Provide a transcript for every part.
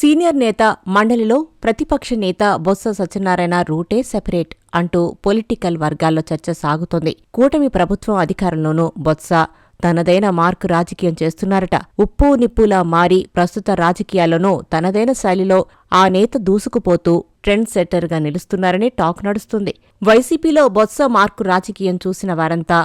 Senior నేత మండలిలో ప్రతిపక్ష నేత బొత్స సత్యనారాయణ రూటే సెపరేట్ అంటూ పొలిటికల్ వర్గాల్లో చర్చ సాగుతోంది. కూటమి ప్రభుత్వం అధికారంలోనూ బొత్స తనదైన మార్కు రాజకీయం చేస్తున్నారట. ఉప్పు నిప్పులా మారి ప్రస్తుత రాజకీయాల్లోనూ తనదైన శైలిలో ఆ నేత దూసుకుపోతూ ట్రెండ్ సెట్టర్గా నిలుస్తున్నారని టాక్ నడుస్తుంది. వైసీపీలో బొత్స మార్కు రాజకీయం చూసిన వారంతా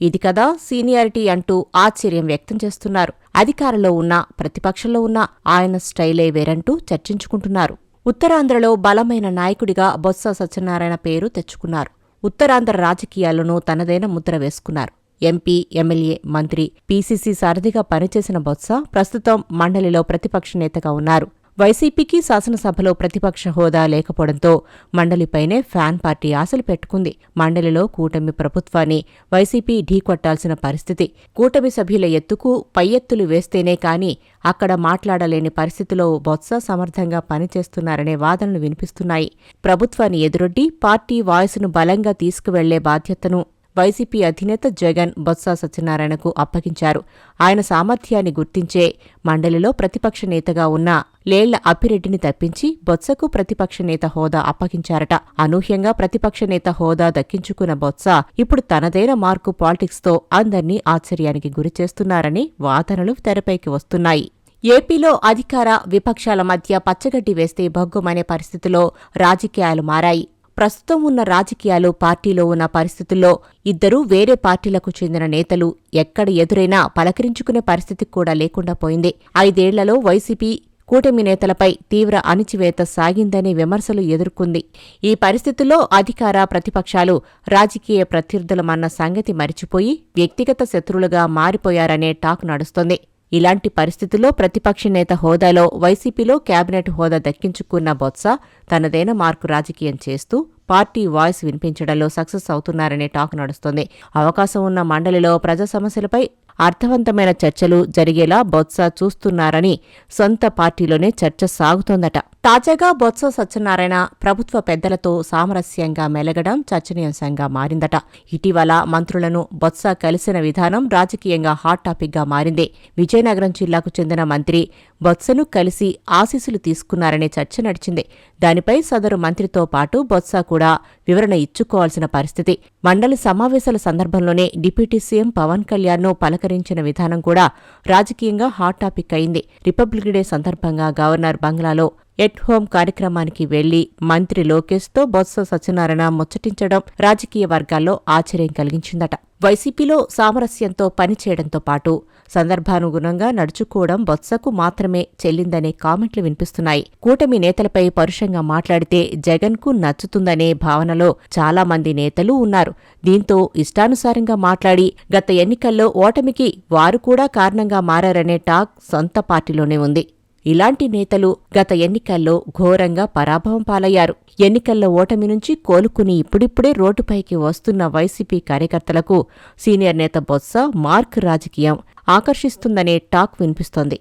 ఇది కదా సీనియారిటీ అంటూ ఆశ్చర్యం వ్యక్తం చేస్తున్నారు. అధికారంలో ఉన్నా ప్రతిపక్షంలో ఉన్నా ఆయన స్టైలే వేరంటూ చర్చించుకుంటున్నారు. ఉత్తరాంధ్రలో బలమైన నాయకుడిగా బొత్స సత్యనారాయణ పేరు తెచ్చుకున్నారు. ఉత్తరాంధ్ర రాజకీయాల్లోనూ తనదైన ముద్ర వేసుకున్నారు. ఎంపీ, ఎమ్మెల్యే, మంత్రి, పీసీసీ సారథిగా పనిచేసిన బొత్స ప్రస్తుతం మండలిలో ప్రతిపక్ష నేతగా ఉన్నారు. వైసీపీకి శాసనసభలో ప్రతిపక్ష హోదా లేకపోవడంతో మండలిపైనే ఫ్యాన్ పార్టీ ఆశలు పెట్టుకుంది. మండలిలో కూటమి ప్రభుత్వాన్ని వైసీపీ ఢీకొట్టాల్సిన పరిస్థితి. కూటమి సభ్యుల ఎత్తుకు పై ఎత్తులు వేస్తేనే కాని అక్కడ మాట్లాడలేని పరిస్థితిలో బొత్స సమర్థంగా పనిచేస్తున్నారనే వాదనలు వినిపిస్తున్నాయి. ప్రభుత్వాన్ని ఎదురొడ్డి పార్టీ వాయిస్ను బలంగా తీసుకువెళ్లే బాధ్యతను వైసీపీ అధినేత జగన్ బొత్స సత్యనారాయణకు అప్పగించారు. ఆయన సామర్థ్యాన్ని గుర్తించే మండలిలో ప్రతిపక్ష నేతగా ఉన్న లేళ్ల అప్పిరెడ్డిని తప్పించి బొత్సకు ప్రతిపక్ష నేత హోదా అప్పగించారట. అనూహ్యంగా ప్రతిపక్ష నేత హోదా దక్కించుకున్న బొత్స ఇప్పుడు తనదైన మార్కు పాలిటిక్స్తో అందర్నీ ఆశ్చర్యానికి గురిచేస్తున్నారని వాదనలు తెరపైకి వస్తున్నాయి. ఏపీలో అధికార, విపక్షాల మధ్య పచ్చగడ్డి వేస్తే భగ్గుమనే పరిస్థితిలో రాజకీయాలు మారాయి. ప్రస్తుతం ఉన్న రాజకీయాలు, పార్టీలో ఉన్న పరిస్థితుల్లో ఇద్దరూ వేరే పార్టీలకు చెందిన నేతలు ఎక్కడ ఎదురైనా పలకరించుకునే పరిస్థితి కూడా లేకుండా పోయింది. 5 ఏళ్లలో వైసీపీ కూటమి నేతలపై తీవ్ర అణిచివేత సాగిందనే విమర్శలు ఎదుర్కొంది. ఈ పరిస్థితుల్లో అధికార, ప్రతిపక్షాలు రాజకీయ ప్రత్యర్థులమన్న సంగతి మరిచిపోయి వ్యక్తిగత శత్రువులుగా మారిపోయారనే టాక్ నడుస్తోంది. ఇలాంటి పరిస్థితుల్లో ప్రతిపక్ష నేత హోదాలో వైసీపీలో కేబినెట్ హోదా దక్కించుకున్న బొత్స తనదైన మార్కు రాజకీయం చేస్తూ పార్టీ వాయిస్ వినిపించడంలో సక్సెస్ అవుతున్నారనే టాక్ నడుస్తోంది. అవకాశం ఉన్న మండలిలో ప్రజా సమస్యలపై అర్థవంతమైన చర్చలు జరిగేలా బొత్స చూస్తున్నారని సొంత పార్టీలోనే చర్చ సాగుతోందట. తాజాగా బొత్స సత్యనారాయణ ప్రభుత్వ పెద్దలతో సామరస్యంగా మెలగడం చర్చనీయాంశంగా మారిందట. ఇటీవల మంత్రులను బొత్స కలిసిన విధానం రాజకీయంగా హాట్ టాపిక్గా మారింది. విజయనగరం జిల్లాకు చెందిన మంత్రి బొత్సను కలిసి ఆశీస్సులు తీసుకున్నారనే చర్చ నడిచింది. దానిపై సదరు మంత్రితో పాటు బొత్స కూడా వివరణ ఇచ్చుకోవాల్సిన పరిస్థితి. మండలి సమావేశాల సందర్భంలోనే డిప్యూటీ సీఎం పవన్ కళ్యాణ్ను పలకరించిన విధానం కూడా రాజకీయంగా హాట్ టాపిక్ అయింది. రిపబ్లిక్ డే సందర్భంగా గవర్నర్ బంగ్లాలో ఎట్ హోం కార్యక్రమానికి వెళ్లి మంత్రి లోకేష్తో బొత్స సత్యనారాయణ ముచ్చటించడం రాజకీయ వర్గాల్లో ఆశ్చర్యం కలిగించిందట. వైసీపీలో సామరస్యంతో పనిచేయడంతో పాటు సందర్భానుగుణంగా నడుచుకోవడం బొత్సకు మాత్రమే చెల్లిందనే కామెంట్లు వినిపిస్తున్నాయి. కూటమి నేతలపై పరుషంగా మాట్లాడితే జగన్కు నచ్చుతుందనే భావనలో చాలా మంది నేతలు ఉన్నారు. దీంతో ఇష్టానుసారంగా మాట్లాడి గత ఎన్నికల్లో ఓటమికి వారు కూడా కారణంగా మారారనే టాక్ సొంత పార్టీలోనే ఉంది. ఇలాంటి నేతలు గత ఎన్నికల్లో ఘోరంగా పరాభవం పాలయ్యారు. ఎన్నికల్లో ఓటమి నుంచి కోలుకుని ఇప్పుడిప్పుడే రోడ్డుపైకి వస్తున్న వైసీపీ కార్యకర్తలకు సీనియర్ నేత బొత్స మార్క్ రాజకీయం ఆకర్షిస్తుందనే టాక్ వినిపిస్తోంది.